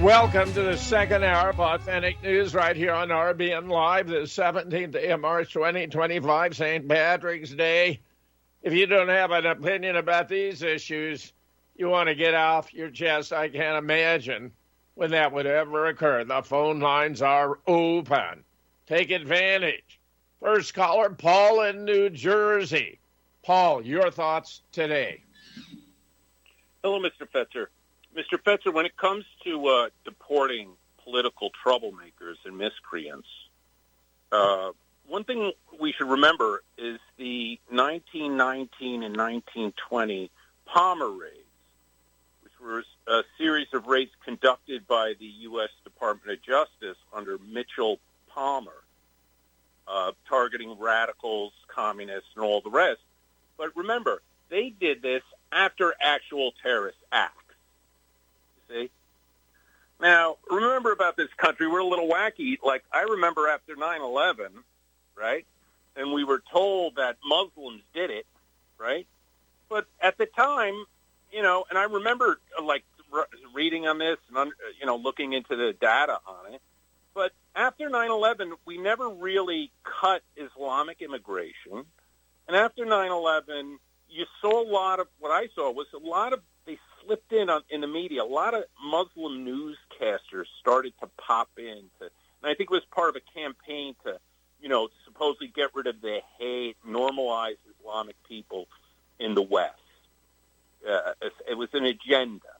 Welcome to the second hour of Authentic News right here on RBN Live, the 17th day of March 2025, St. Patrick's Day. If you don't have an opinion about these issues, you want to get off your chest. I can't imagine when that would ever occur. The phone lines are open. Take advantage. First caller, Paul in New Jersey. Paul, your thoughts today. Hello, Mr. Fetzer. Mr. Fetzer, when it comes to deporting political troublemakers and miscreants, one thing we should remember is the 1919 and 1920 Palmer raids, which were a series of raids conducted by the U.S. Department of Justice under Mitchell Palmer, targeting radicals, communists, and all the rest. But remember, they did this after actual terrorist acts. See? Now, remember about this country, we're a little wacky. Like, I remember after 9/11, right? And we were told that Muslims did it, right? But at the time, and I remember, reading on this and, looking into the data on it. But after 9/11, we never really cut Islamic immigration. And after 9/11, you saw they slipped in the media. A lot of Muslim newscasters started to pop in. And I think it was part of a campaign to, supposedly get rid of the hate, normalize Islamic people in the West. It was an agenda,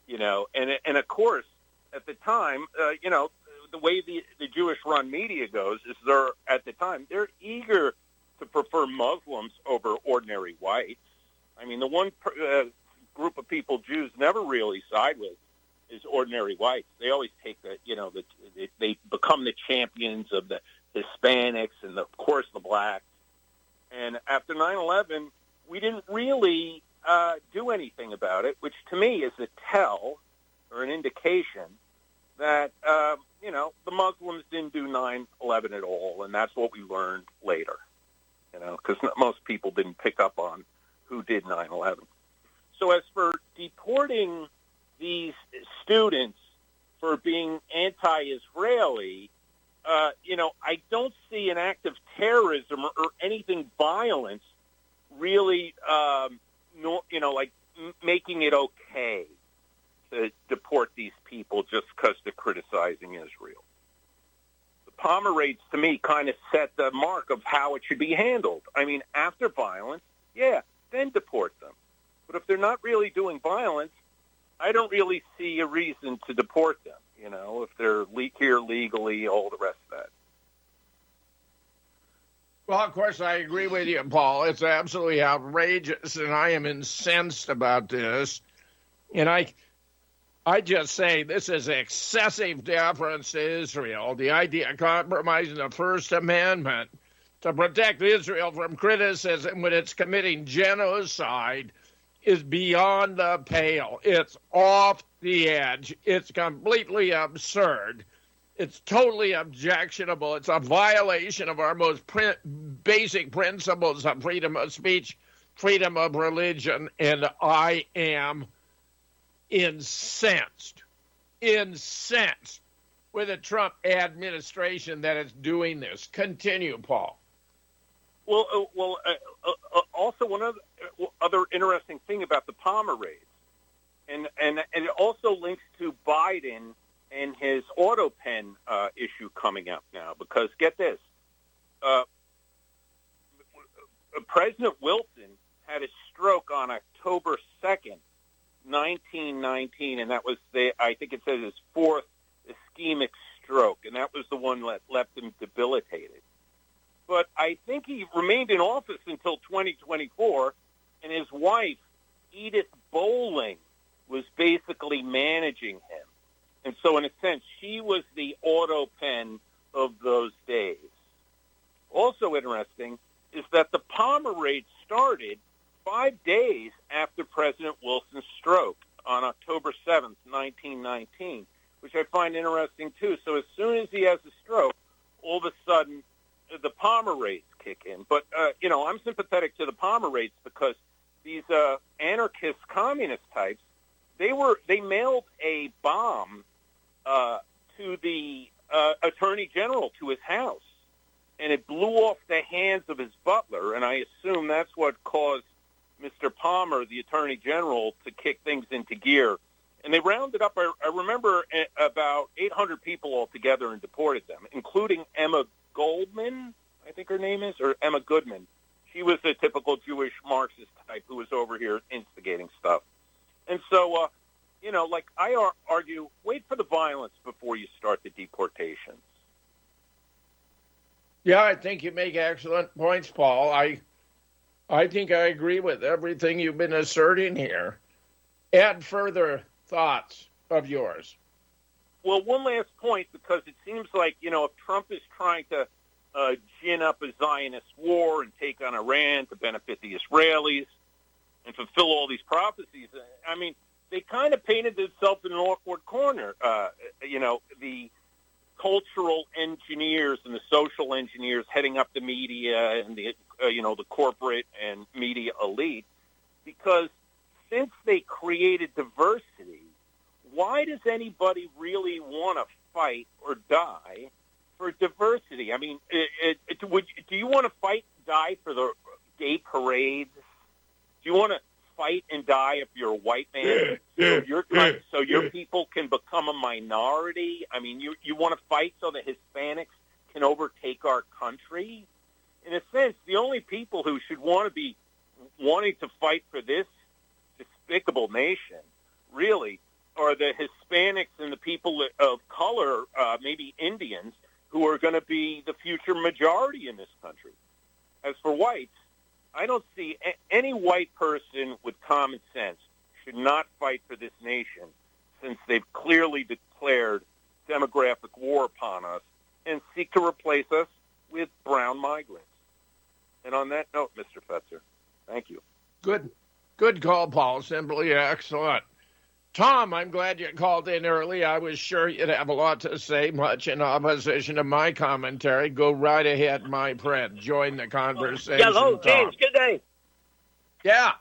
and of course, at the time, the way the Jewish-run media goes is they're eager to prefer Muslims over ordinary whites. I mean, the one group of people Jews never really side with is ordinary whites. They always take they become the champions of the Hispanics and, of course, the blacks. And after 9/11, we didn't really do anything about it, which to me is a tell or an indication that, the Muslims didn't do 9/11 at all, and that's what we learned later, because most people didn't pick up on who did 9/11. So as for deporting these students for being anti-Israeli, I don't see an act of terrorism or anything violent really, making it okay to deport these people just because they're criticizing Israel. The Palmer raids, to me, kind of set the mark of how it should be handled. I mean, after violence, then deport them. But if they're not really doing violence, I don't really see a reason to deport them, if they're here legally, all the rest of that. Well, of course, I agree with you, Paul. It's absolutely outrageous, and I am incensed about this. And I just say this is excessive deference to Israel. The idea of compromising the First Amendment to protect Israel from criticism when it's committing genocide is beyond the pale. It's off the edge. It's completely absurd. It's totally objectionable. It's a violation of our most basic principles of freedom of speech, freedom of religion, and I am incensed with the Trump administration that is doing this. Continue, Paul. Also one other interesting thing about the Palmer raids, and it also links to Biden and his auto pen issue coming up now, because get this, President Wilson had a stroke on October 2nd, 1919, and that was I think it says his fourth ischemic stroke, and that was the one that left him debilitated. But I think he remained in office until 2024, and his wife, Edith Bowling, was basically managing him. And so, in a sense, she was the auto pen of those days. Also interesting is that the Palmer raid started 5 days after President Wilson's stroke on October 7th, 1919, which I find interesting, too. So as soon as he has a stroke, all of a sudden, the Palmer raids kick in. But, I'm sympathetic to the Palmer raids because these anarchist communist types, they mailed a bomb attorney general to his house, and it blew off the hands of his butler, and I assume that's what caused Mr. Palmer, the attorney general, to kick things into gear. And they rounded up, I remember, about 800 people altogether and deported them, including Emma Goldman, I think her name is, or Emma Goodman. She was a typical Jewish Marxist type who was over here instigating stuff. And so, I argue, wait for the violence before you start the deportations. Yeah, I think you make excellent points, Paul. I think I agree with everything you've been asserting here. Add further thoughts of yours. Well, one last point, because it seems like, if Trump is trying to gin up a Zionist war and take on Iran to benefit the Israelis and fulfill all these prophecies, I mean, they kind of painted themselves in an awkward corner. The cultural engineers and the social engineers heading up the media and the corporate and media elite, because since they created diversity, why does anybody really want to fight or die for diversity? I mean, do you want to die for the gay parades? Do you want to fight and die if you're a white man so your people can become a minority? I mean, you want to fight so the Hispanics can overtake our country? In a sense, the only people who should want to be wanting to fight for this despicable nation, really, are the Hispanics and the people of color, maybe Indians, who are going to be the future majority in this country. As for whites, I don't see any white person with common sense should not fight for this nation, since they've clearly declared demographic war upon us and seek to replace us with brown migrants. And on that note, Mr. Fetzer, thank you. Good call, Paul. Simply excellent. Tom, I'm glad you called in early. I was sure you'd have a lot to say, much in opposition to my commentary. Go right ahead, my friend. Join the conversation. Hello, James. Good day. Yeah.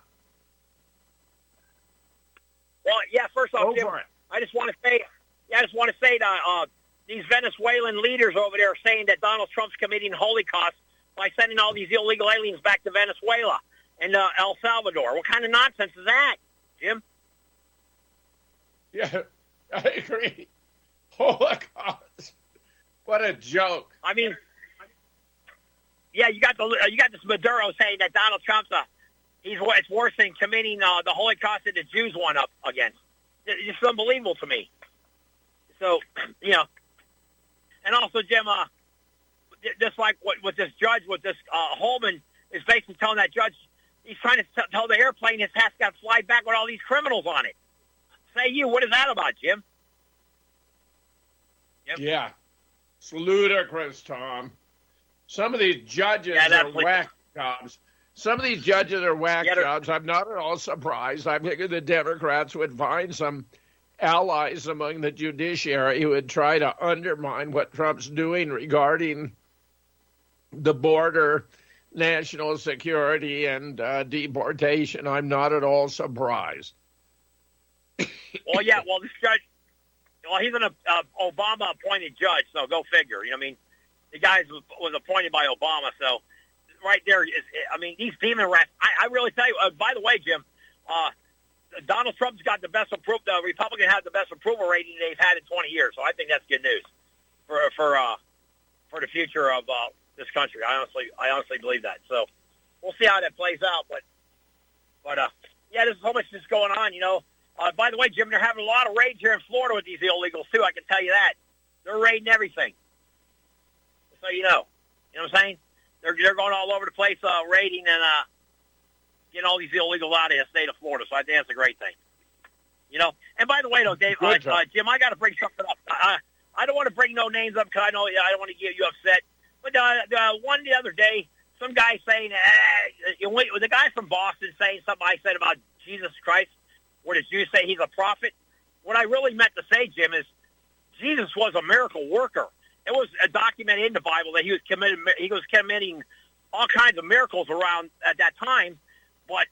Well, first off, Go Jim, for it. I just want to say that these Venezuelan leaders over there are saying that Donald Trump's committing Holocaust by sending all these illegal aliens back to Venezuela and El Salvador. What kind of nonsense is that, Jim? Yeah, I agree. Holocaust. What a joke. I mean, you got this Maduro saying that Donald Trump's it's worse than committing the Holocaust that the Jews won up against. It's just unbelievable to me. So, and also, Jim, just like what this judge, Holman is basically telling that judge, he's trying to tell the airplane his hat's got to fly back with all these criminals on it. What is that about, Jim? Yeah. It's ludicrous, Tom. Some of these judges are whack jobs. Some of these judges are whack jobs. I'm not at all surprised. I figured the Democrats would find some allies among the judiciary who would try to undermine what Trump's doing regarding the border, national security, and deportation. I'm not at all surprised. Well, this judge, he's an Obama-appointed judge, so go figure. You know what I mean? The guy was appointed by Obama, so right there is, these demon rats. I really tell you, by the way, Jim, Donald Trump's got the Republican had the best approval rating they've had in 20 years, so I think that's good news for the future of this country. I honestly believe that. So we'll see how that plays out, but there's so much that's going on, by the way, Jim, they're having a lot of raids here in Florida with these illegals, too. I can tell you that. They're raiding everything. So you know. You know what I'm saying? They're going all over the place raiding and getting all these illegals out of the state of Florida. So I think that's a great thing. And by the way, though, Dave, Jim, I got to bring something up. I don't want to bring no names up because I know I don't want to get you upset. But one the other day, some guy saying, the guy from Boston saying something I said about Jesus Christ, where the Jews say he's a prophet. What I really meant to say, Jim, is Jesus was a miracle worker. It was documented in the Bible that he was committing all kinds of miracles around at that time, but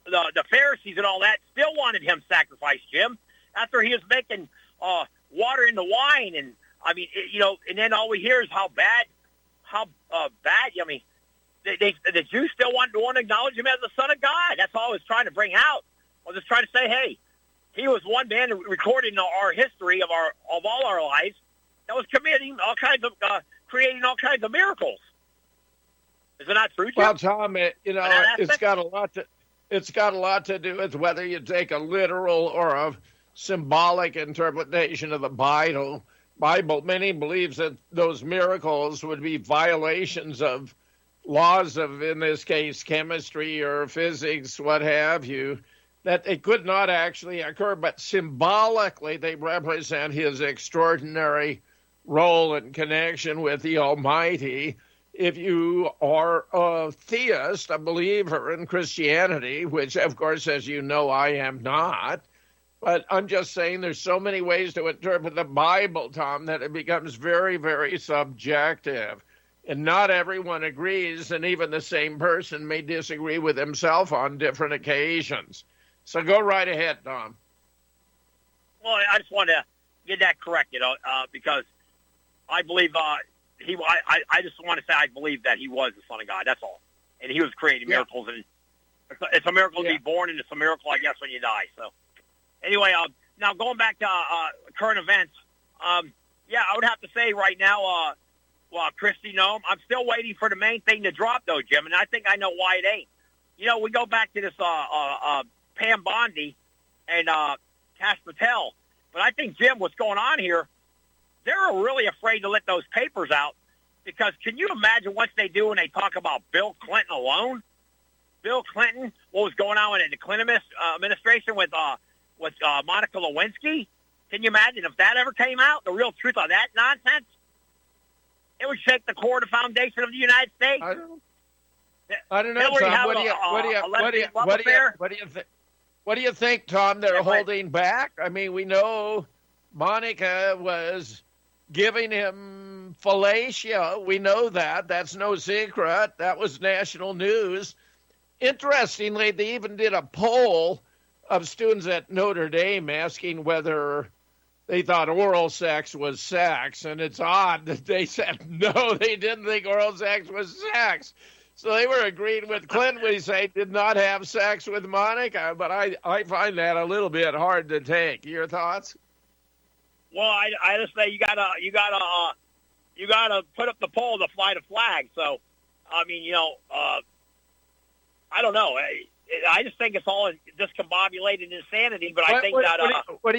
the Pharisees and all that still wanted him sacrificed, Jim, after he was making water into wine and I mean, and then all we hear is how bad. I mean, the Jews still want to acknowledge him as the Son of God. That's all I was trying to bring out. I was just trying to say, hey, he was one man recording our history of all our lives that was creating all kinds of miracles. Is it not true, Jim? Well, Tom, it's got a lot to do with whether you take a literal or a symbolic interpretation of the Bible. Many believes that those miracles would be violations of laws of, in this case, chemistry or physics, what have you, that they could not actually occur, but symbolically they represent his extraordinary role and connection with the Almighty. If you are a theist, a believer in Christianity, which, of course, as you know, I am not, but I'm just saying there's so many ways to interpret the Bible, Tom, that it becomes very, very subjective. And not everyone agrees, and even the same person may disagree with himself on different occasions. So go right ahead, Tom. Well, I just want to get that correct, because I believe I just want to say I believe that he was the Son of God. That's all, and he was creating miracles, and it's a miracle to be born, and it's a miracle, I guess, when you die. So, anyway, now going back to current events, I would have to say right now, Kristi Noem, I'm still waiting for the main thing to drop, though, Jim, and I think I know why it ain't. We go back to this Pam Bondi and Kash Patel, but I think, Jim, what's going on here, they're really afraid to let those papers out because can you imagine what they do when they talk about Bill Clinton alone? Bill Clinton, what was going on in the Clinton administration with Monica Lewinsky? Can you imagine if that ever came out, the real truth of that nonsense? It would shake the core, the foundation of the United States. I don't know, Tom. What do you think, Tom? They're holding back. I mean, we know Monica was giving him fellatio. We know that. That's no secret. That was national news. Interestingly, they even did a poll of students at Notre Dame asking whether they thought oral sex was sex. And it's odd that they said no, they didn't think oral sex was sex. So they were agreeing with Clinton when he said did not have sex with Monica. But I find that a little bit hard to take. Your thoughts? Well, I just say you gotta put up the pole to fly the flag. So, I mean, I don't know. I just think it's all discombobulated insanity. But I think what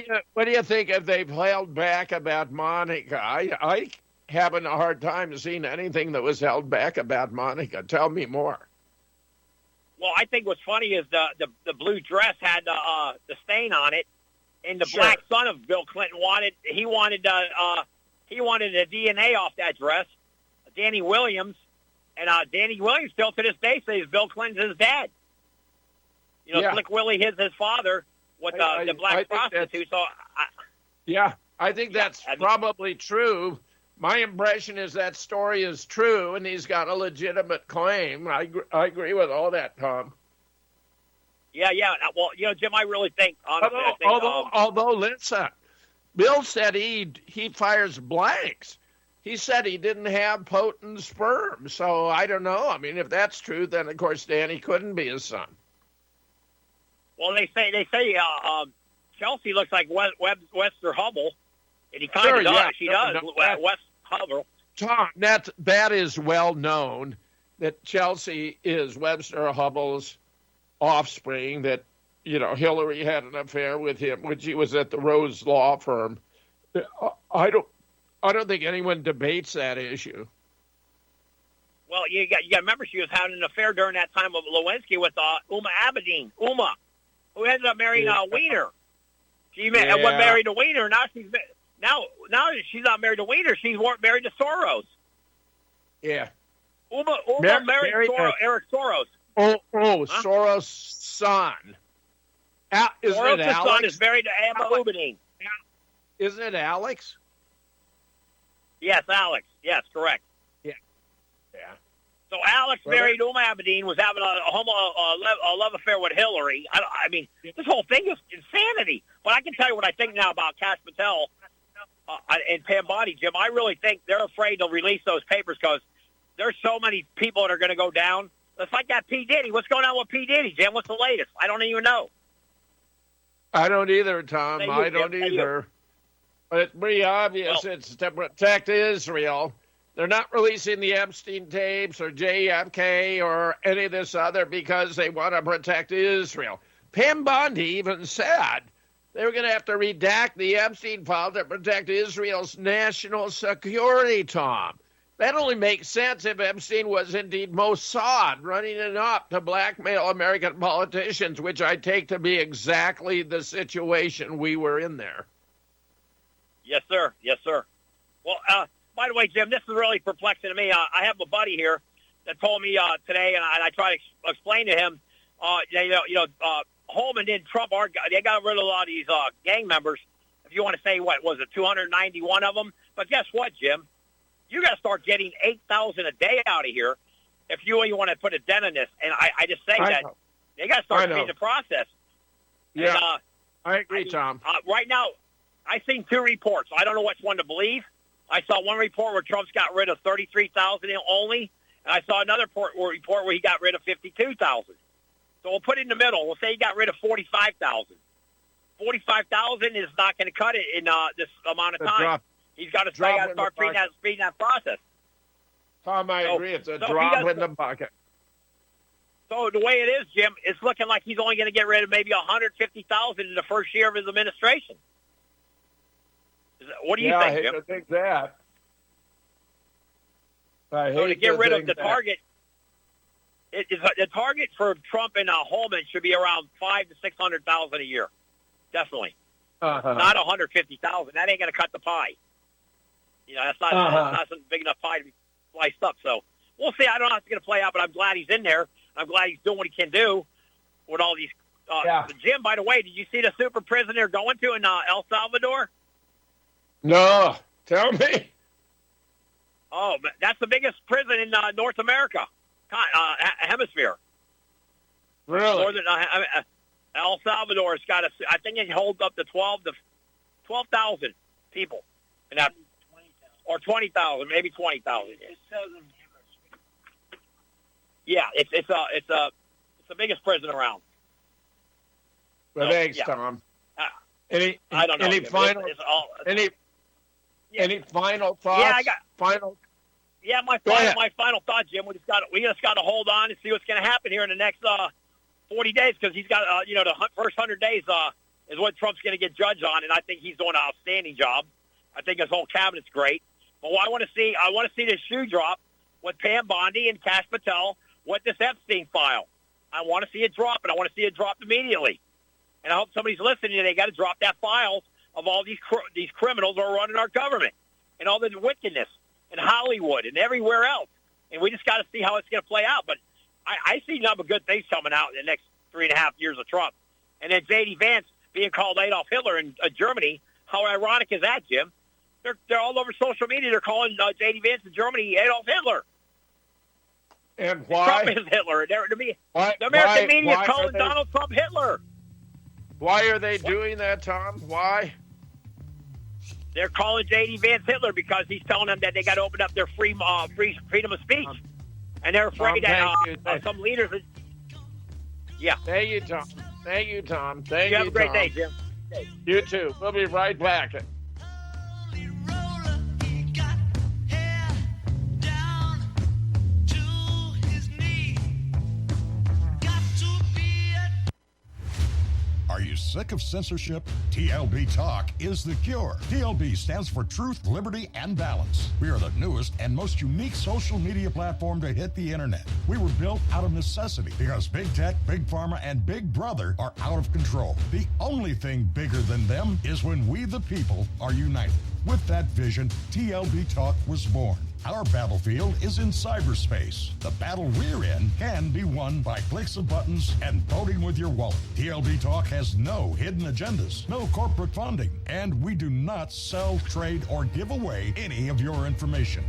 do you think if they've held back about Monica? I having a hard time seeing anything that was held back about Monica. Tell me more. Well, I think what's funny is the blue dress had the stain on it. And the black son of Bill Clinton wanted the DNA off that dress, Danny Williams, and Danny Williams still to this day says Bill Clinton's his dad. Slick Willie his father with the black prostitute. So, I think that's probably true. My impression is that story is true, and he's got a legitimate claim. I agree with all that, Tom. Yeah. Well, Jim, I really think, honestly, although listen, Bill said he fires blanks. He said he didn't have potent sperm. So I don't know. I mean, if that's true, then of course Danny couldn't be his son. Well, they say Chelsea looks like Webster Hubbell, and he kind of does. Yeah. She does. West Hubbell. Tom, that is well known that Chelsea is Webster Hubbell's offspring, that Hillary had an affair with him when she was at the Rose Law Firm. I don't think anyone debates that issue. Well, you got to remember she was having an affair during that time of Lewinsky with Uma Abedin, who ended up marrying Weiner. She wasn't married to Weiner. Now she's not married to Weiner. She's married to Soros. Yeah. Uma married Eric Soros. Oh, Soros' son. Soros' son is married to Emma Abedin. Isn't it Alex? Yes, Alex. Yes, correct. Yeah. So Alex married Uma Abedin, was having a love affair with Hillary. I mean, this whole thing is insanity. But I can tell you what I think now about Kash Patel. and Pam Bondi, Jim, I really think they're afraid to release those papers because there's so many people that are going to go down. It's like that P. Diddy. What's going on with P. Diddy, Jim? What's the latest? I don't even know. I don't either, Tom. I don't either. But it's pretty obvious it's to protect Israel. They're not releasing the Epstein tapes or JFK or any of this other because they want to protect Israel. Pam Bondi even said they were going to have to redact the Epstein file to protect Israel's national security, Tom. That only makes sense if Epstein was indeed Mossad running it up to blackmail American politicians, which I take to be exactly the situation we were in there. Yes, sir. Yes, sir. Well, by the way, Jim, this is really perplexing to me. I have a buddy here that told me today, and I try to explain to him, Holman and Trump, they got rid of a lot of these gang members. If you want to say, what was it, 291 of them? But guess what, Jim? You got to start getting 8,000 a day out of here if you want to put a dent in this. And I just say that they got to start speeding the process. Yeah, and, I agree, Tom. Right now, I've seen two reports. I don't know which one to believe. I saw one report where Trump's got rid of 33,000 only, and I saw another report where he got rid of 52,000. So we'll put it in the middle. We'll say he got rid of 45,000. 45,000 is not going to cut it in this amount of time. He's got to start speeding that process. Tom, I agree. It's a drop in the bucket. So the way it is, Jim, it's looking like he's only going to get rid of maybe 150,000 in the first year of his administration. What do you think, Jim? I hate to think that. So to get rid of the target, the target for Trump and Holman should be around 500,000 to 600,000 a year, definitely. Not 150,000. That ain't going to cut the pie. That's not some big enough pie to be sliced up. So we'll see. I don't know how it's going to play out, but I'm glad he's in there. I'm glad he's doing what he can do with all these. Jim, by the way, did you see the super prison they're going to in El Salvador? No. Tell me. Oh, that's the biggest prison in North America hemisphere. Really? Northern El Salvador's got I think it holds up to 12,000 people, and that, or 20,000, maybe 20,000. Yeah, it's the biggest prison around. Well, thanks, Tom. Any final thoughts? Yeah, my final thought, Jim. We just got to hold on and see what's going to happen here in the next 40 days because he's got the first 100 days is what Trump's going to get judged on, and I think he's doing an outstanding job. I think his whole cabinet's great. But what I want to see this shoe drop with Pam Bondi and Kash Patel with this Epstein file. I want to see it drop, and I want to see it drop immediately. And I hope somebody's listening. They got to drop that file of all these criminals who are running our government and all the wickedness in Hollywood and everywhere else. And we just got to see how it's going to play out. But I see nothing but good things coming out in the next 3.5 years of Trump. And then J.D. Vance being called Adolf Hitler in Germany. How ironic is that, Jim? They're all over social media. They're calling J.D. Vance in Germany Adolf Hitler. And why? Trump is Hitler. The American media is calling Donald Trump Hitler. Why are they doing that, Tom? Why? They're calling J.D. Vance Hitler because he's telling them that they got to open up their freedom of speech. And they're afraid that some leaders... Yeah. Thank you, Tom. Thank you, Tom. Thank you, have a great day, Jim. You too. We'll be right back. Are you sick of censorship? TLB Talk is the cure. TLB stands for Truth, Liberty, and Balance. We are the newest and most unique social media platform to hit the internet. We were built out of necessity because Big Tech, Big Pharma, and Big Brother are out of control. The only thing bigger than them is when we, the people, are united. With that vision, TLB Talk was born. Our battlefield is in cyberspace. The battle we're in can be won by clicks of buttons and voting with your wallet. TLB Talk has no hidden agendas, no corporate funding, and we do not sell, trade, or give away any of your information.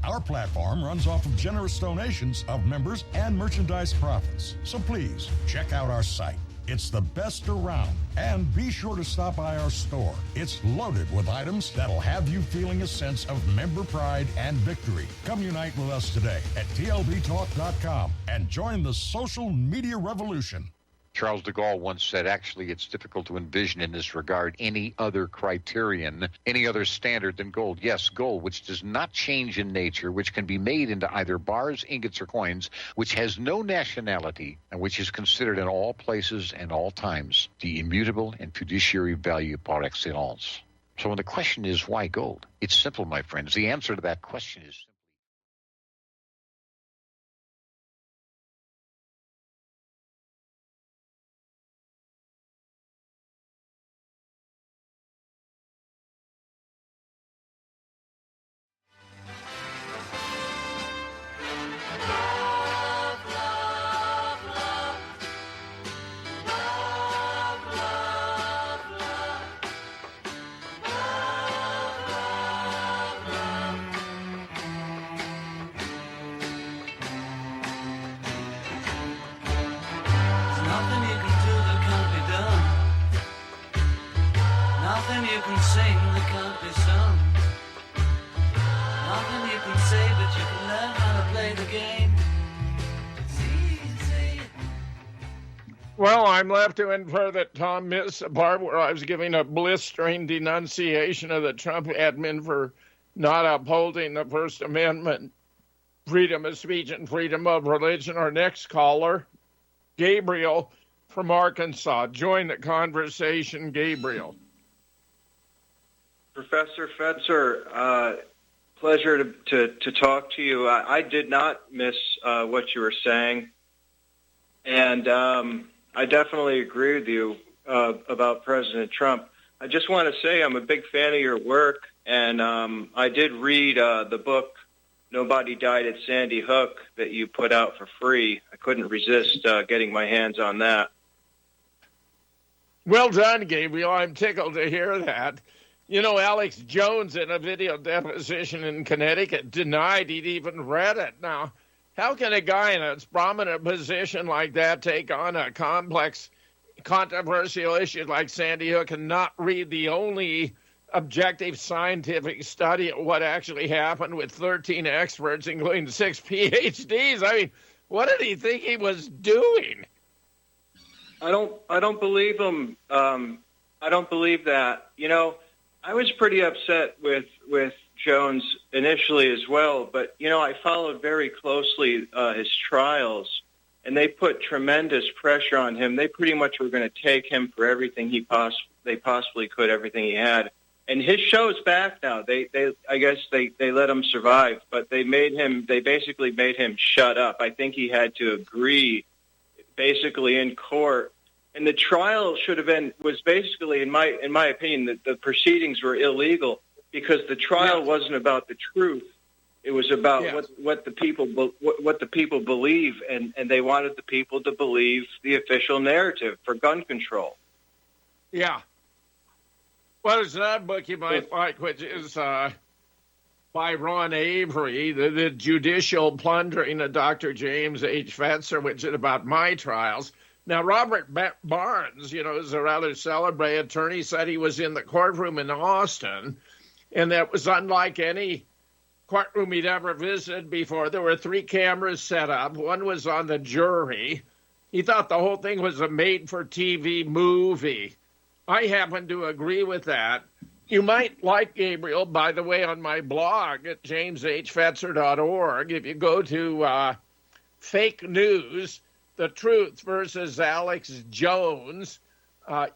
Our platform runs off of generous donations of members and merchandise profits. So please check out our site. It's the best around. And be sure to stop by our store. It's loaded with items that'll have you feeling a sense of member pride and victory. Come unite with us today at TLBTalk.com and join the social media revolution. Charles de Gaulle once said, actually, it's difficult to envision in this regard any other criterion, any other standard than gold. Yes, gold, which does not change in nature, which can be made into either bars, ingots, or coins, which has no nationality, and which is considered in all places and all times the immutable and fiduciary value par excellence. So when the question is, why gold? It's simple, my friends. The answer to that question is Well, I'm left to infer that Tom missed the part where I was giving a blistering denunciation of the Trump admin for not upholding the First Amendment, freedom of speech and freedom of religion. Our next caller, Gabriel from Arkansas. Join the conversation, Gabriel. Professor Fetzer, pleasure to talk to you. I did not miss what you were saying, and I definitely agree with you about President Trump. I just want to say I'm a big fan of your work, and I did read the book Nobody Died at Sandy Hook that you put out for free. I couldn't resist getting my hands on that. Well done, Gabriel. I'm tickled to hear that. You know, Alex Jones, in a video deposition in Connecticut, denied he'd even read it. Now, how can a guy in a prominent position like that take on a complex, controversial issue like Sandy Hook and not read the only objective scientific study of what actually happened with 13 experts, including 6 PhDs? I mean, what did he think he was doing? I don't believe him. I don't believe that. You know, I was pretty upset with Jones initially as well, but, you know, I followed very closely his trials, and they put tremendous pressure on him. They pretty much were going to take him for everything they possibly could, everything he had. And his show's back now. I guess they let him survive, but they basically made him shut up. I think he had to agree basically in court. And the trial was basically, in my opinion, that the proceedings were illegal because the trial wasn't about the truth. It was about what the people believe, and they wanted the people to believe the official narrative for gun control. Yeah. Well, there's another book you might like, which is by Ron Avery, the Judicial Plundering of Dr. James H. Fetzer, which is about my trials. Now, Robert Barnes, you know, is a rather celebrated attorney, said he was in the courtroom in Austin, and that was unlike any courtroom he'd ever visited before. There were 3 cameras set up. One was on the jury. He thought the whole thing was a made-for-TV movie. I happen to agree with that. You might like, Gabriel, by the way, on my blog at jameshfetzer.org, if you go to Fake News, The Truth versus Alex Jones,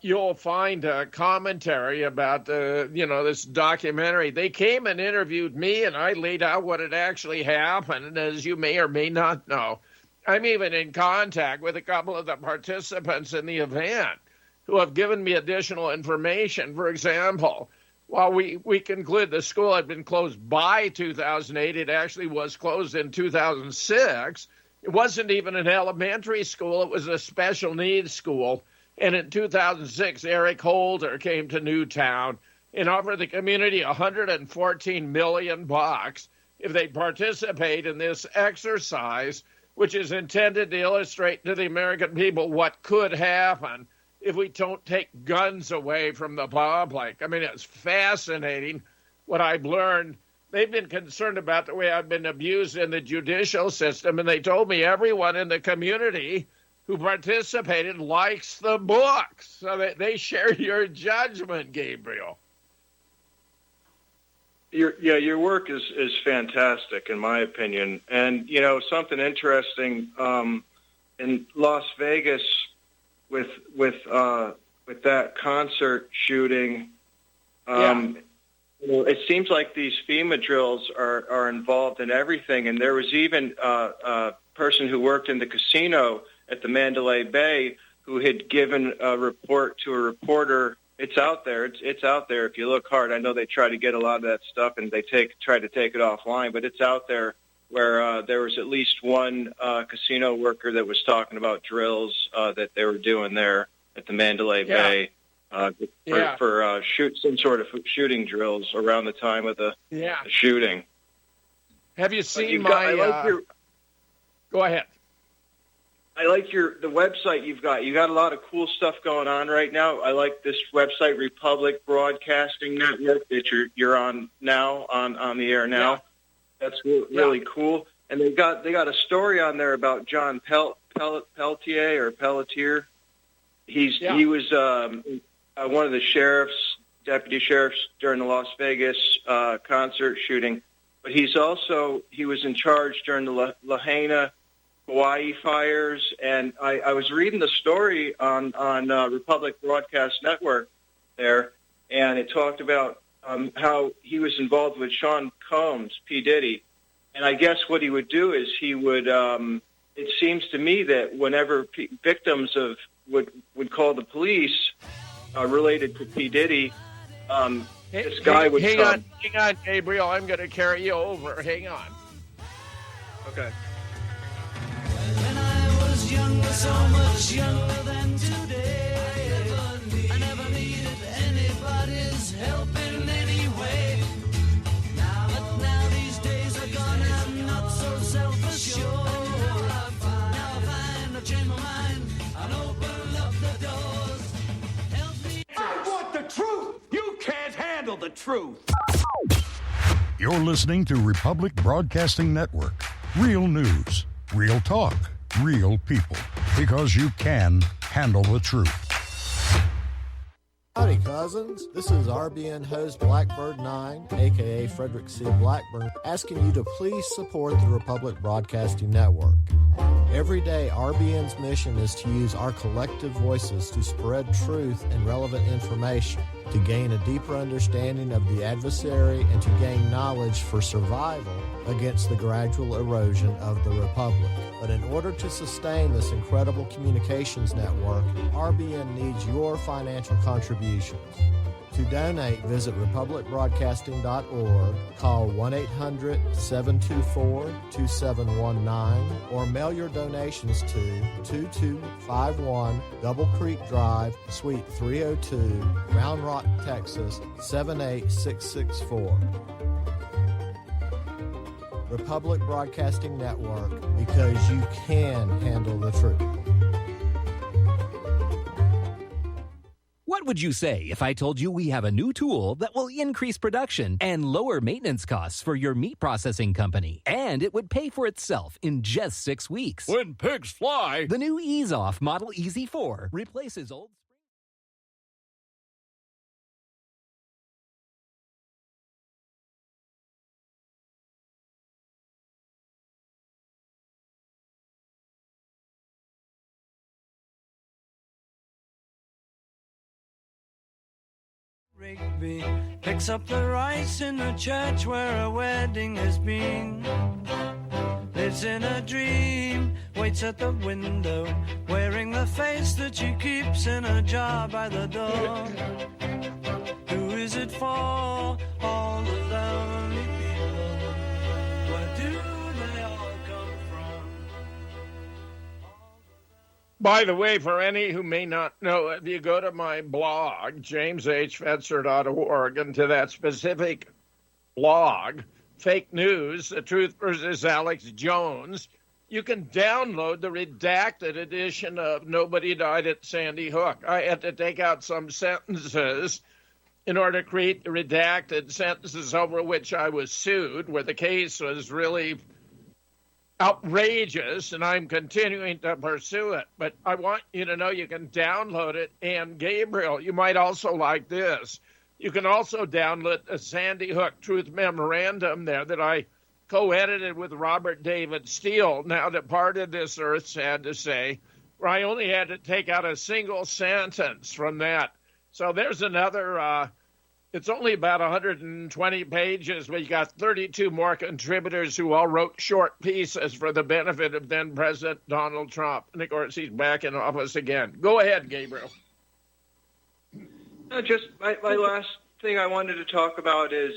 you'll find a commentary about this documentary. They came and interviewed me, and I laid out what had actually happened. And as you may or may not know, I'm even in contact with a couple of the participants in the event who have given me additional information. For example, while we conclude the school had been closed by 2008, it actually was closed in 2006. It wasn't even an elementary school. It was a special needs school. And in 2006, Eric Holder came to Newtown and offered the community $114 million if they participate in this exercise which is intended to illustrate to the American people what could happen if we don't take guns away from the public. I mean, it's fascinating what I've learned. They've been concerned about the way I've been abused in the judicial system, and they told me everyone in the community who participated likes the book. So they share your judgment, Gabriel. Your work is fantastic, in my opinion. And, something interesting, in Las Vegas with that concert shooting, it seems like these FEMA drills are involved in everything. And there was even a person who worked in the casino at the Mandalay Bay who had given a report to a reporter. It's out there. It's out there if you look hard. I know they try to get a lot of that stuff and they try to take it offline, but it's out there where there was at least one casino worker that was talking about drills that they were doing there at the Mandalay Bay for some sort of shooting drills around the time of the shooting. Have you seen Go ahead. I like the website you've got. You got a lot of cool stuff going on right now. I like this website, Republic Broadcasting Network, that you're on now, on the air now. Yeah. That's really cool. And they got a story on there about John Pelletier. He was one of the deputy sheriffs during the Las Vegas concert shooting, but he was in charge during the Lahaina, Hawaii fires, and I was reading the story on Republic Broadcast Network there, and it talked about how he was involved with Sean Combs, P. Diddy, and I guess what he would do is he would. It seems to me that whenever victims would call the police related to P. Diddy, this guy would hang on, Gabriel. I'm going to carry you over. Hang on. Okay. When I was younger, so much younger than today, I never needed anybody's help in any way. But now these days are gone, I'm not so self-assured. Now I find I've changed my mind, I'll open up the doors. Help me. I want the truth! You can't handle the truth! You're listening to Republic Broadcasting Network. Real news. Real talk, real people, because you can handle the truth. Howdy, cousins. This is RBN host Blackbird 9, a.k.a. Frederick C. Blackburn, asking you to please support the Republic Broadcasting Network. Every day, RBN's mission is to use our collective voices to spread truth and relevant information, to gain a deeper understanding of the adversary, and to gain knowledge for survival against the gradual erosion of the Republic. But in order to sustain this incredible communications network, RBN needs your financial contributions. To donate, visit republicbroadcasting.org, call 1-800-724-2719, or mail your donations to 2251 Double Creek Drive, Suite 302, Round Rock, Texas, 78664. Republic Broadcasting Network, because you can handle the truth. What would you say if I told you we have a new tool that will increase production and lower maintenance costs for your meat processing company? And it would pay for itself in just 6 weeks. When pigs fly! The new Ease Off Model Easy 4 replaces old... Rigby picks up the rice in the church where a wedding has been. Lives in a dream, waits at the window, wearing the face that she keeps in a jar by the door. Who is it for? All the lonely people. Where do they all come from? By the way, for any who may not know, if you go to my blog, jameshfetzer.org, and to that specific blog, Fake News, The Truth versus Alex Jones, you can download the redacted edition of Nobody Died at Sandy Hook. I had to take out some sentences in order to create the redacted sentences over which I was sued, where the case was really outrageous, and I'm continuing to pursue it. But I want you to know you can download it. And Gabriel, you might also like this. You can also download a Sandy Hook Truth Memorandum there that I co-edited with Robert David Steele, now departed this earth, sad to say, where I only had to take out a single sentence from that. So there's another, it's only about 120 pages, but you got 32 more contributors who all wrote short pieces for the benefit of then President Donald Trump. And of course, he's back in office again. Go ahead, Gabriel. Just my last thing I wanted to talk about is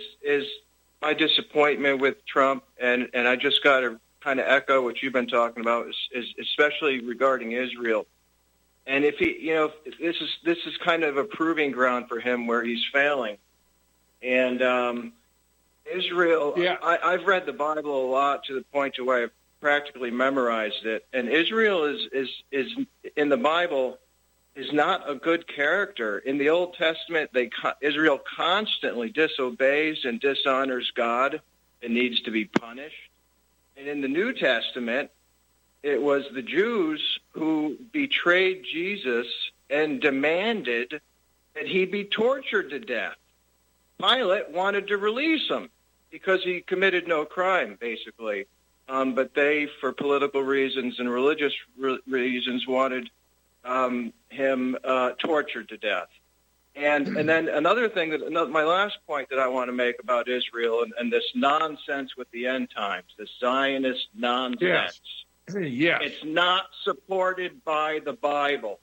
my disappointment with Trump, and I just got to kind of echo what you've been talking about, is especially regarding Israel. And if he, this is kind of a proving ground for him where he's failing. And Israel, yeah. I've read the Bible a lot to the point to where I've practically memorized it. And Israel is in the Bible is not a good character. In the Old Testament, Israel constantly disobeys and dishonors God and needs to be punished. And in the New Testament, it was the Jews who betrayed Jesus and demanded that he be tortured to death. Pilate wanted to release him because he committed no crime, basically. But they, for political reasons and religious reasons, wanted him tortured to death. And then another thing, my last point that I want to make about Israel and this nonsense with the end times, this Zionist nonsense. Yes. It's not supported by the Bible.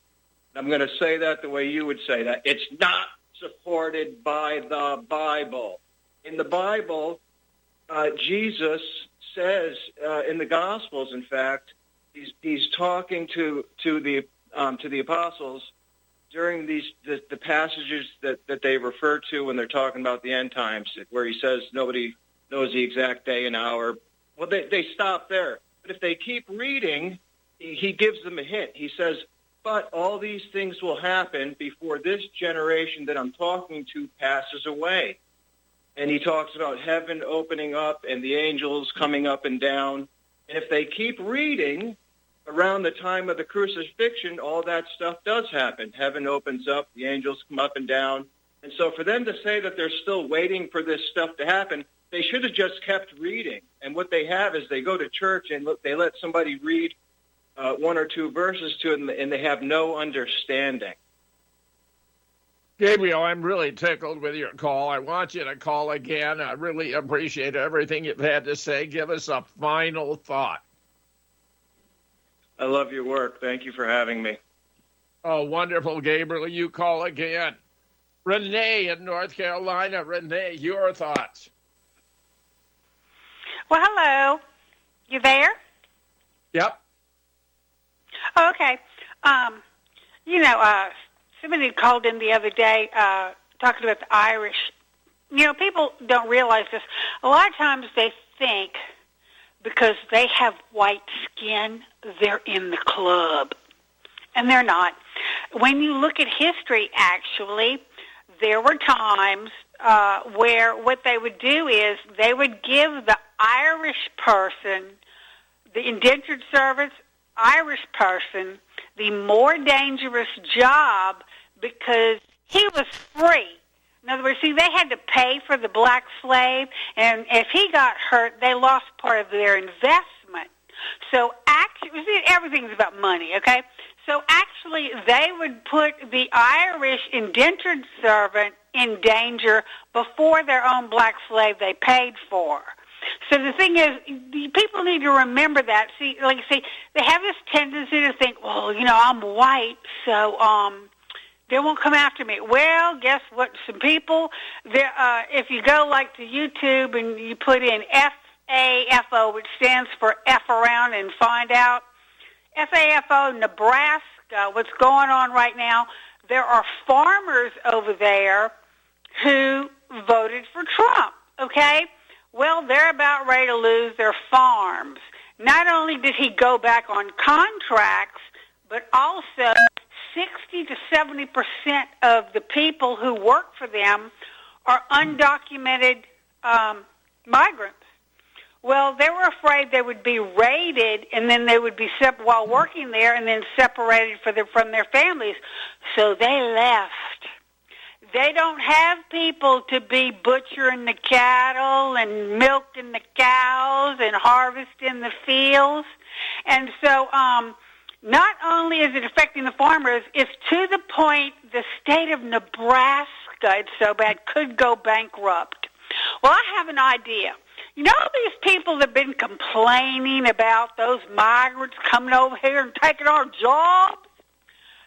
I'm going to say that the way you would say that. It's not supported by the Bible. In the Bible, Jesus says in the Gospels, in fact, he's talking to the apostles during the passages that they refer to when they're talking about the end times, where he says nobody knows the exact day and hour. Well, they stop there. But if they keep reading, he gives them a hint. He says, but all these things will happen before this generation that I'm talking to passes away. And he talks about heaven opening up and the angels coming up and down. And if they keep reading, around the time of the crucifixion, all that stuff does happen. Heaven opens up, the angels come up and down. And so for them to say that they're still waiting for this stuff to happen, they should have just kept reading. And what they have is they go to church and they let somebody read one or two verses to them, and they have no understanding. Gabriel, I'm really tickled with your call. I want you to call again. I really appreciate everything you've had to say. Give us a final thought. I love your work. Thank you for having me. Oh, wonderful, Gabriel. You call again. Renee in North Carolina. Renee, your thoughts. Well, hello. You there? Yep. Okay. Somebody called in the other day talking about the Irish. People don't realize this. A lot of times they think because they have white skin, they're in the club. And they're not. When you look at history, actually, there were times where what they would do is they would give the Irish person, the indentured servants, Irish person, the more dangerous job because he was free. In other words, they had to pay for the black slave, and if he got hurt, they lost part of their investment. So actually, everything's about money, okay? So actually, they would put the Irish indentured servant in danger before their own black slave they paid for. So the thing is, people need to remember that. See, they have this tendency to think, well, I'm white, so they won't come after me. Well, guess what? Some people, if you go to YouTube and you put in FAFO, which stands for F around and find out, FAFO, Nebraska, what's going on right now, there are farmers over there who voted for Trump, okay? Well, they're about ready to lose their farms. not only did he go back on contracts, but also 60 to 70% of the people who work for them are undocumented migrants. Well, they were afraid they would be raided, and then they would be while working there, and then separated from their families. So they left. They don't have people to be butchering the cattle and milking the cows and harvesting the fields. And so not only is it affecting the farmers, it's to the point the state of Nebraska, it's so bad, could go bankrupt. Well, I have an idea. You know these people that have been complaining about those migrants coming over here and taking our jobs?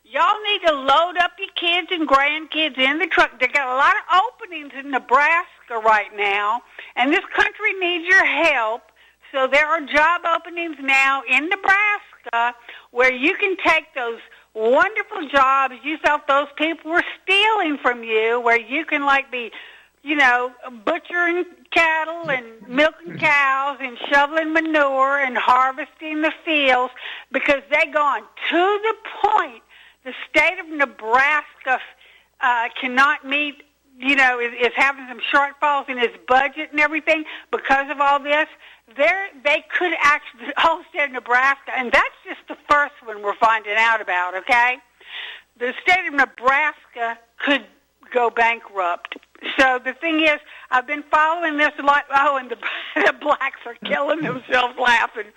Y'all need to load up your kids and grandkids in the truck. They got a lot of openings in Nebraska right now, and this country needs your help. So there are job openings now in Nebraska where you can take those wonderful jobs you thought those people were stealing from you, where you can be, butchering cattle and milking cows and shoveling manure and harvesting the fields, because they're gone to the point the state of Nebraska cannot meet, is having some shortfalls in its budget and everything because of all this. They could actually, the whole state of Nebraska, and that's just the first one we're finding out about, okay? The state of Nebraska could go bankrupt. So the thing is, I've been following this a lot. Oh, and the blacks are killing themselves laughing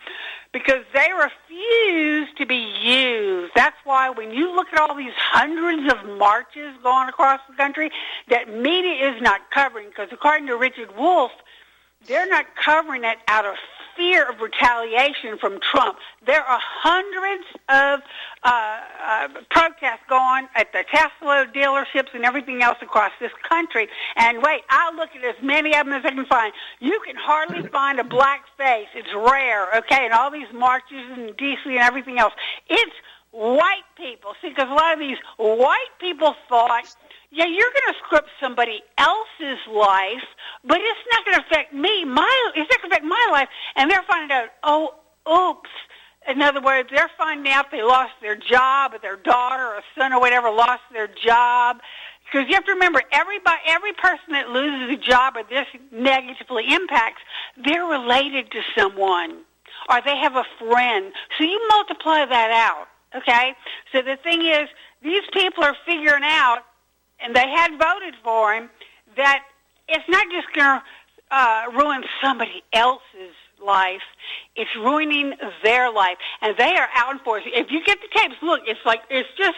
because they refuse to be used. That's why when you look at all these hundreds of marches going across the country, that media is not covering, because according to Richard Wolff, they're not covering it out of fear of retaliation from Trump. There are hundreds of protests going at the Tesla dealerships and everything else across this country. And wait, I'll look at as many of them as I can find. You can hardly find a black face. It's rare, okay, and all these marches in D.C. and everything else. It's white people. See, because a lot of these white people thought, yeah, you're going to script somebody else's life, but it's not going to affect me. It's not going to affect my life. And they're finding out, oh, oops. In other words, they're finding out they lost their job, or their daughter or son or whatever lost their job. Because you have to remember, every person that loses a job or this negatively impacts, they're related to someone, or they have a friend. So you multiply that out, okay? So the thing is, these people are figuring out, and they had voted for him, that it's not just going to ruin somebody else's life, it's ruining their life. And they are out in force. If you get the tapes, look, it's just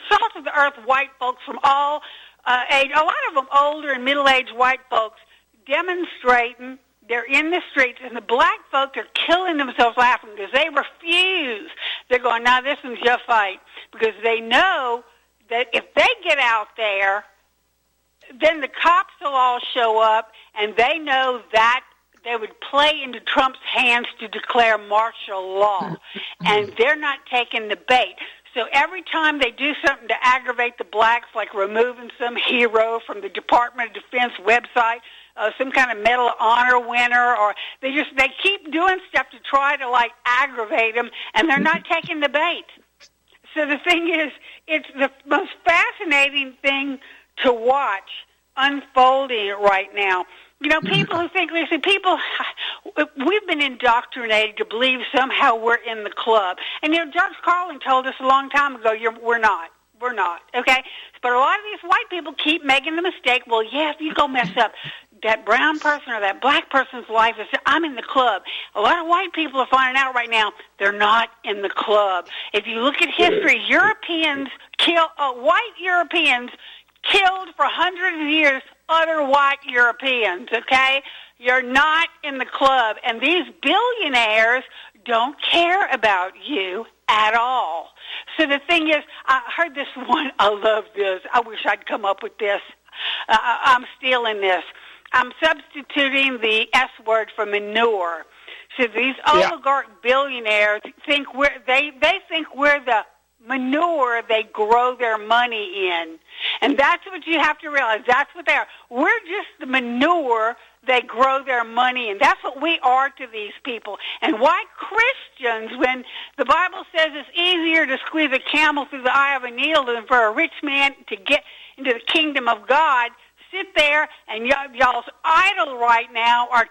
salt of the earth white folks from all age, a lot of them older and middle-aged white folks demonstrating. They're in the streets, and the black folks are killing themselves laughing because they refuse. They're going, no, this one's your fight, because they know that if they get out there, then the cops will all show up, and they know that they would play into Trump's hands to declare martial law, and they're not taking the bait. So every time they do something to aggravate the blacks, like removing some hero from the Department of Defense website, some kind of Medal of Honor winner, or they keep doing stuff to try to aggravate them, and they're not taking the bait. So the thing is, it's the most fascinating thing to watch unfolding right now. People who think, we've been indoctrinated to believe somehow we're in the club. And, George Carlin told us a long time ago, we're not. We're not, okay? But a lot of these white people keep making the mistake, well, yeah, if you go mess up that brown person or that black person's life, I'm in the club. A lot of white people are finding out right now they're not in the club. If you look at history, white Europeans killed for hundreds of years other white Europeans, okay? You're not in the club. And these billionaires don't care about you at all. So the thing is, I heard this one, I love this. I wish I'd come up with this. I'm stealing this. I'm substituting the S word for manure. So these oligarch billionaires think they think we're the manure they grow their money in. And that's what you have to realize. That's what they are. We're just the manure they grow their money, and that's what we are to these people. And why Christians, when the Bible says it's easier to squeeze a camel through the eye of a needle than for a rich man to get into the kingdom of God, sit there and y'all's idol right now are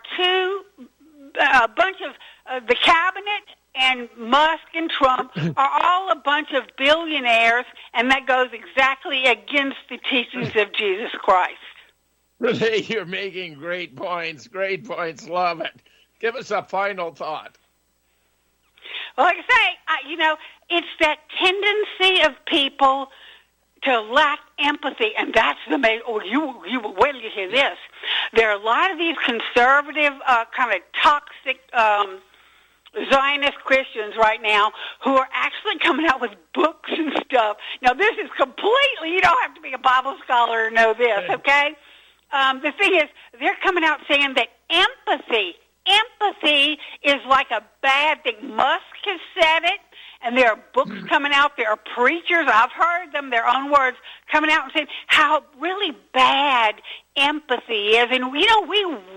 a bunch of the cabinet and Musk and Trump are all a bunch of billionaires, and that goes exactly against the teachings of Jesus Christ. Renee, you're making great points. Great points. Love it. Give us a final thought. Well, like I say, it's that tendency of people to lack empathy, and that's the main. Oh, you wait till you hear this. There are a lot of these conservative, kind of toxic Zionist Christians right now who are actually coming out with books and stuff. Now, this is completely. You don't have to be a Bible scholar to know this, okay? The thing is, they're coming out saying that empathy is like a bad thing. Musk has said it, and there are books coming out. There are preachers, I've heard them, their own words, coming out and saying how really bad empathy is. And, we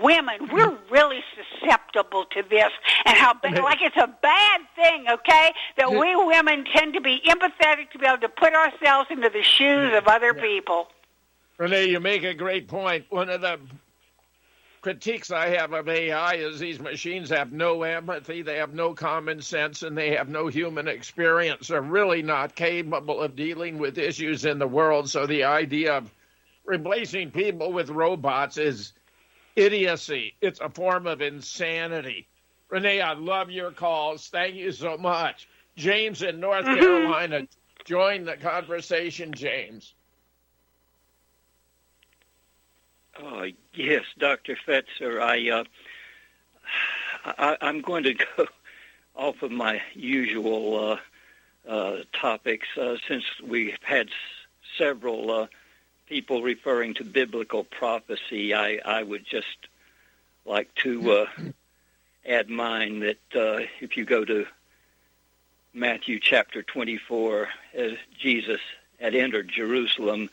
women, we're really susceptible to this, and how like it's a bad thing, okay, that we women tend to be empathetic to be able to put ourselves into the shoes of other people. Renee, you make a great point. One of the critiques I have of AI is these machines have no empathy, they have no common sense, and they have no human experience. They're really not capable of dealing with issues in the world. So the idea of replacing people with robots is idiocy. It's a form of insanity. Renee, I love your calls. Thank you so much. James in North Carolina, join the conversation, James. Yes, Dr. Fetzer. I'm going to go off of my usual topics since we've had several people referring to biblical prophecy. I would just like to add mine that if you go to Matthew chapter 24, as Jesus had entered Jerusalem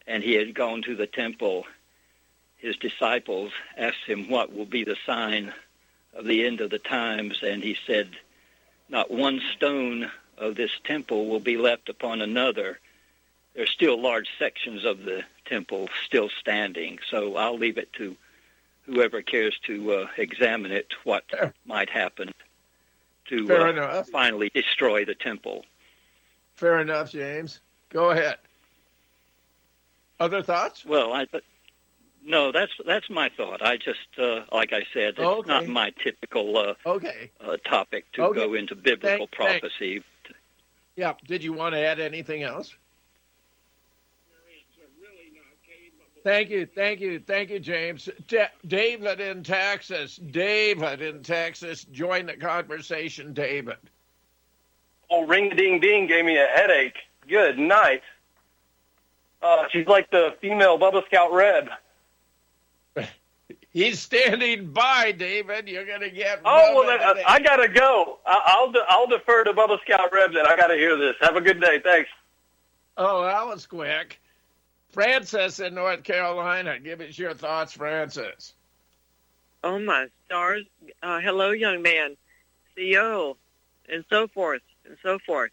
and he had gone to the temple, his disciples asked him what will be the sign of the end of the times, and he said, not one stone of this temple will be left upon another. There's still large sections of the temple still standing, so I'll leave it to whoever cares to examine it, what might happen to finally destroy the temple. Fair enough, James. Go ahead. Other thoughts? Well, no, that's my thought. I just, like I said, it's not my typical topic to go into biblical prophecy. Yeah. Did you want to add anything else? Thank you, James. David in Texas. Join the conversation, David. Oh, ring-a-ding-ding gave me a headache. Good night. She's like the female Bubba Scout Red. He's standing by, David. You're going to get... Oh, well, then, I got to go. I'll defer to Bubba Scout Red then. I got to hear this. Have a good day. Thanks. Oh, that was quick. Francis in North Carolina. Give us your thoughts, Francis. Oh, my stars. Hello, young man. CEO, and so forth, and so forth.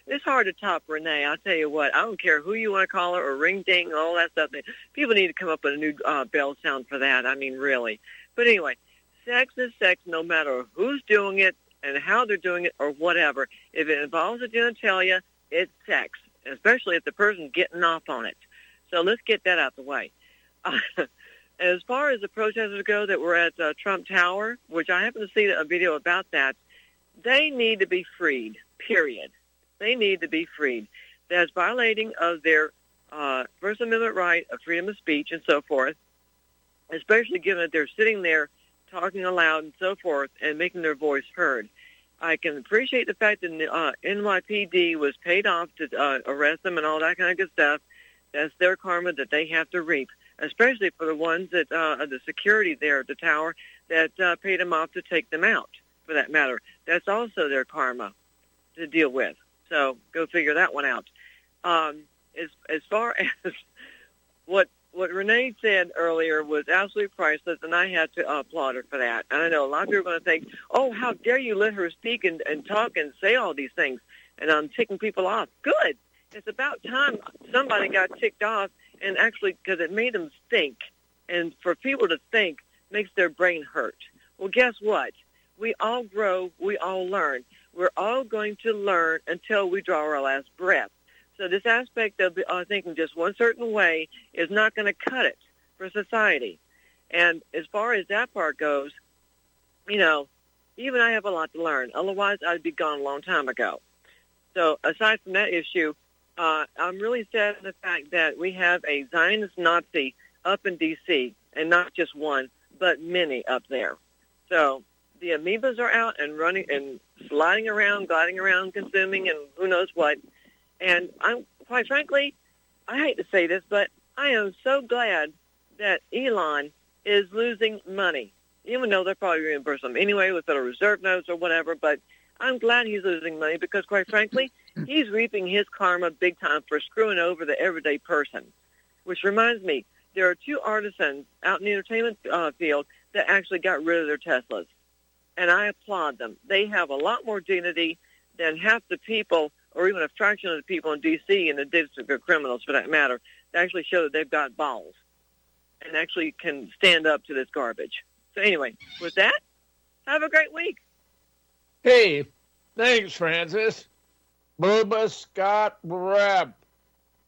It's hard to top Renee. I'll tell you what. I don't care who you want to call her or ring ding, all that stuff. People need to come up with a new bell sound for that. I mean, really. But anyway, sex is sex no matter who's doing it and how they're doing it or whatever. If it involves a genitalia, it's sex, especially if the person's getting off on it. So let's get that out the way. As far as the protesters go that were at Trump Tower, which I happened to see a video about that, they need to be freed, period. They need to be freed. That's violating of their First Amendment right of freedom of speech and so forth, especially given that they're sitting there talking aloud and so forth and making their voice heard. I can appreciate the fact that NYPD was paid off to arrest them and all that kind of good stuff. That's their karma that they have to reap, especially for the ones that the security there at the tower that paid them off to take them out, for that matter. That's also their karma to deal with. So go figure that one out. As far as what what Renee said earlier was absolutely priceless, and I had to applaud her for that. And I know a lot of people are going to think, oh, how dare you let her speak and talk and say all these things, and I'm ticking people off. Good. It's about time somebody got ticked off, and actually, because it made them think. And for people to think makes their brain hurt. Well, guess what? We all grow. We all learn. We're all going to learn until we draw our last breath. So this aspect of thinking just one certain way is not going to cut it for society. And as far as that part goes, you know, even I have a lot to learn. Otherwise, I'd be gone a long time ago. So aside from that issue, I'm really sad in the fact that we have a Zionist Nazi up in D.C., and not just one, but many up there. So the amoebas are out and running and sliding around, gliding around, consuming, and who knows what. And I'm, quite frankly, I hate to say this, but I am so glad that Elon is losing money, even though they'll probably reimburse him anyway with Federal Reserve notes or whatever. But I'm glad he's losing money because, quite frankly, he's reaping his karma big time for screwing over the everyday person. Which reminds me, there are two artisans out in the entertainment field that actually got rid of their Teslas. And I applaud them. They have a lot more dignity than half the people, or even a fraction of the people in D.C. and the district of criminals, for that matter, that actually show that they've got balls and actually can stand up to this garbage. So anyway, with that, have a great week. Hey, thanks, Francis. Bubba Scott Rep.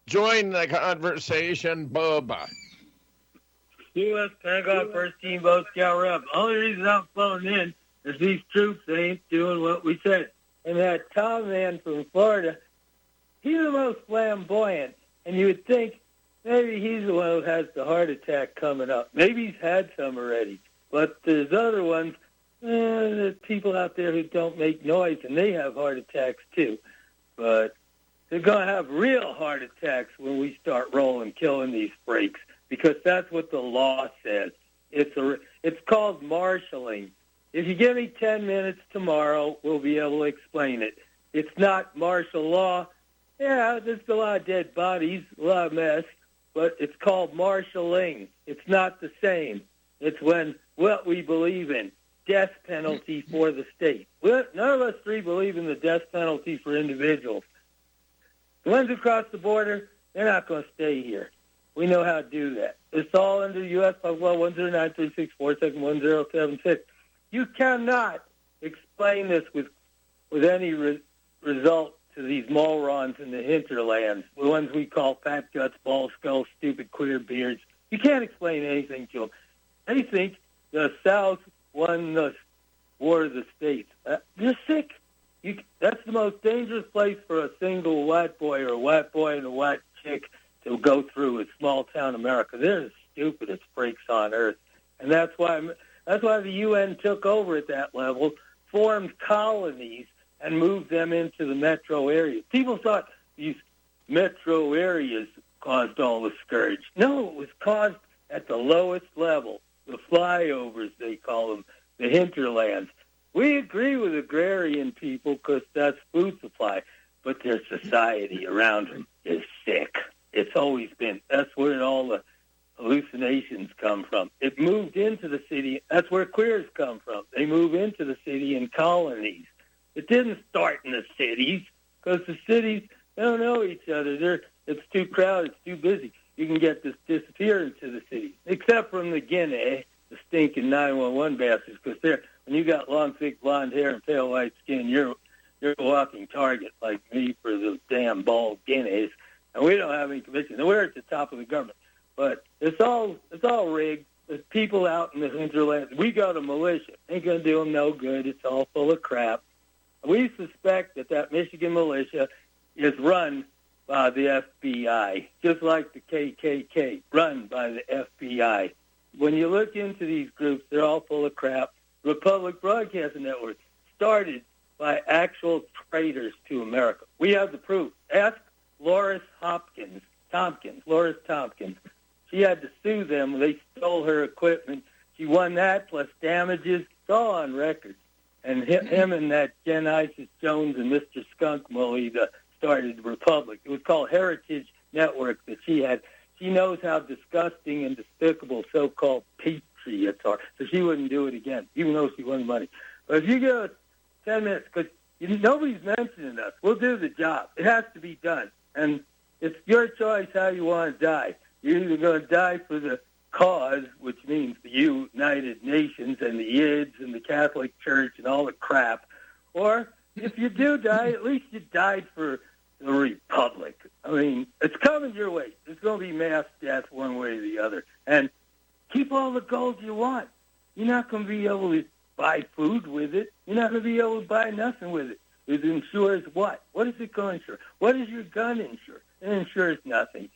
Join the conversation, Bubba. U.S. Pentagon First Team Boat Scout Rep. Only reason I'm phoning in is these troops ain't doing what we said. And that Tom man from Florida, he's the most flamboyant. And you would think maybe he's the one who has the heart attack coming up. Maybe he's had some already. But there's other ones, there's people out there who don't make noise, and they have heart attacks too. But they're going to have real heart attacks when we start rolling, killing these freaks, because that's what the law says. It's called marshalling. If you give me 10 minutes tomorrow, we'll be able to explain it. It's not martial law. Yeah, there's a lot of dead bodies, a lot of mess, but it's called marshalling. It's not the same. It's when what we believe in, death penalty for the state. None of us three believe in the death penalty for individuals. The ones who cross the border, they're not going to stay here. We know how to do that. It's all under U.S. Law 109-364-1076. You cannot explain this with any result to these morons in the hinterlands, the ones we call fat guts, bald skulls, stupid queer beards. You can't explain anything to them. They think the South won the War of the States. You're sick. That's the most dangerous place for a single white boy or a white boy and a white chick to go through is small-town America. They're the stupidest freaks on earth. And that's why the UN took over at that level, formed colonies, and moved them into the metro areas. People thought these metro areas caused all the scourge. No, it was caused at the lowest level, the flyovers, they call them, the hinterlands. We agree with agrarian people because that's food supply, but their society around them is sick. It's always been. That's where all the hallucinations come from. It moved into the city. That's where queers come from. They move into the city in colonies. It didn't start in the cities because the cities don't know each other. It's too crowded. It's too busy. You can get this disappear into the cities, except from the Guinea, the stinking 911 bastards, because when you got long, thick blonde hair and pale white skin, you're a walking target like me for the damn bald Guineas. And we don't have any conviction. We're at the top of the government. But it's all rigged. There's people out in the hinterland. We got a militia. Ain't going to do them no good. It's all full of crap. We suspect that Michigan militia is run by the FBI, just like the KKK, run by the FBI. When you look into these groups, they're all full of crap. Republic Broadcasting Network started by actual traitors to America. We have the proof. Ask Loris Tompkins. She had to sue them. They stole her equipment. She won that plus damages. It's all on record. And him and that Jen Isis Jones and Mr. Skunk Mully started the Republic. It was called Heritage Network that she had. she knows how disgusting and despicable so-called patriots are. So she wouldn't do it again, even though she won money. But if you give us 10 minutes, because nobody's mentioning us, we'll do the job. It has to be done. And it's your choice how you want to die. You're either going to die for the cause, which means the United Nations and the IDS and the Catholic Church and all the crap, or if you do die, at least you died for the Republic. I mean, it's coming your way. There's going to be mass death one way or the other. And keep all the gold you want. You're not going to be able to buy food with it. You're not going to be able to buy nothing with it. It insures what? What is it going to insure? What does your gun insure? It insures nothing.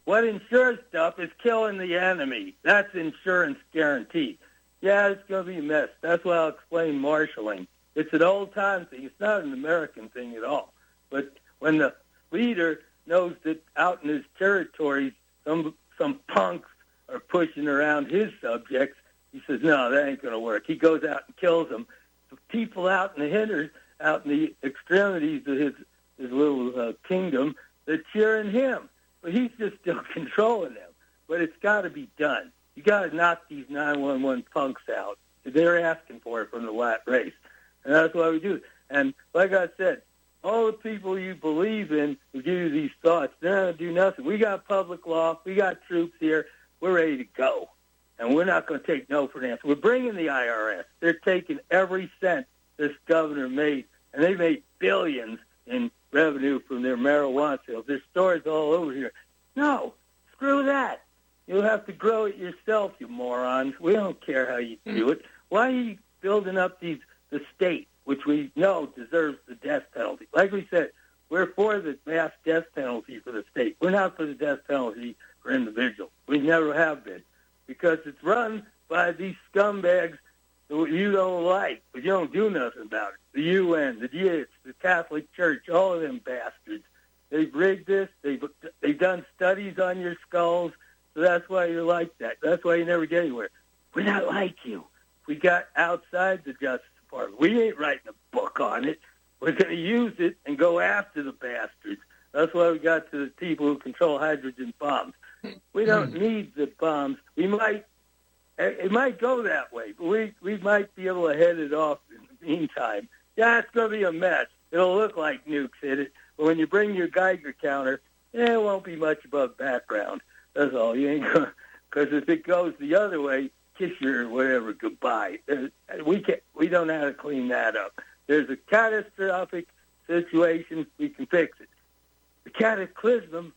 What insures stuff is killing the enemy. That's insurance guaranteed. Yeah, it's going to be a mess. That's why I'll explain marshalling. It's an old-time thing. It's not an American thing at all. But when the leader knows that out in his territories some punks are pushing around his subjects, he says, no, that ain't going to work. He goes out and kills them. The people out in the hinders, out in the extremities of his little kingdom, they're cheering him. But he's just still controlling them. But it's got to be done. You got to knock these 911 punks out. They're asking for it from the white race. And that's why we do it. And like I said, all the people you believe in who give you these thoughts, they're not going to do nothing. We got public law. We got troops here. We're ready to go. And we're not going to take no for an answer. We're bringing the IRS. They're taking every cent this governor made, and they made billions in revenue from their marijuana sales. There's stores all over here. No, screw that. You'll have to grow it yourself, you morons. We don't care how you do it. Why are you building up the state, which we know deserves the death penalty? Like we said, we're for the mass death penalty for the state. We're not for the death penalty for individuals. We never have been, because it's run by these scumbags that you don't like, but you don't do nothing about it. The UN, the IDS, the Catholic Church, all of them bastards. They've rigged this. They've done studies on your skulls, so that's why you're like that. That's why you never get anywhere. We're not like you. We got outside the Justice Department. We ain't writing a book on it. We're going to use it and go after the bastards. That's why we got to the people who control hydrogen bombs. We don't need the bombs. It might go that way, but we might be able to head it off in the meantime. Yeah, it's going to be a mess. It'll look like nukes hit it, but when you bring your Geiger counter, it won't be much above background. That's all. You ain't going, because if it goes the other way, kiss your whatever goodbye. We don't know how to clean that up. There's a catastrophic situation. We can fix it. The cataclysm,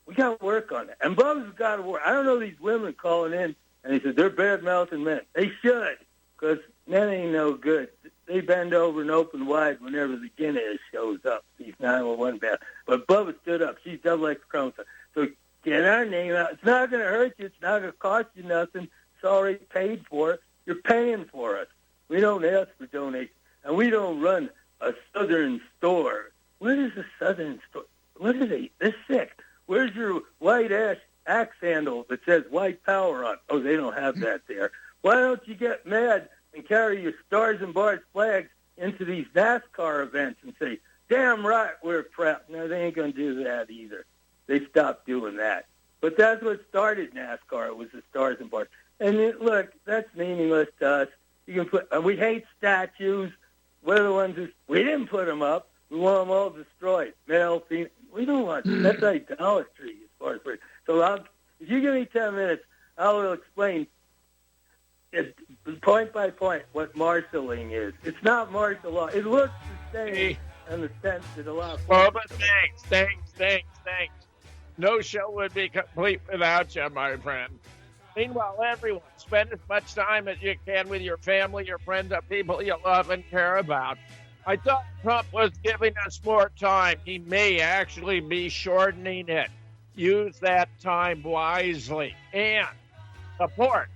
we got to work on it. And Bubba's got to work. I don't know these women calling in, and he said they're bad-mouthing men. They should, because men ain't no good. They bend over and open wide whenever the Guinness shows up, these 911 bad. But Bubba stood up. She's double X chromosome. So get our name out. It's not going to hurt you. It's not going to cost you nothing. It's already paid for. You're paying for us. We don't ask for donations. And we don't run a Southern store. Where is a Southern store? What are they? They're sick. Where's your white axe handle that says white power on? Oh, they don't have that there. Why don't you get mad and carry your Stars and Bars flags into these NASCAR events and say, damn right, we're proud. No, they ain't going to do that either. They stopped doing that. But that's what started NASCAR. It was the Stars and Bars. And look, that's meaningless to us. You can we hate statues. We're the ones we didn't put them up. We want them all destroyed. Male, female. We don't want that's idolatry as far as we're. So if you give me 10 minutes, I will explain point by point what marshalling is. It's not martial law. It looks the same in the sense that a lot of... Well, but thanks. No show would be complete without you, my friend. Meanwhile, everyone, spend as much time as you can with your family, your friends, and people you love and care about. I thought Trump was giving us more time. He may actually be shortening it. Use that time wisely. And support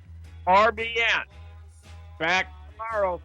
RBN. Back tomorrow.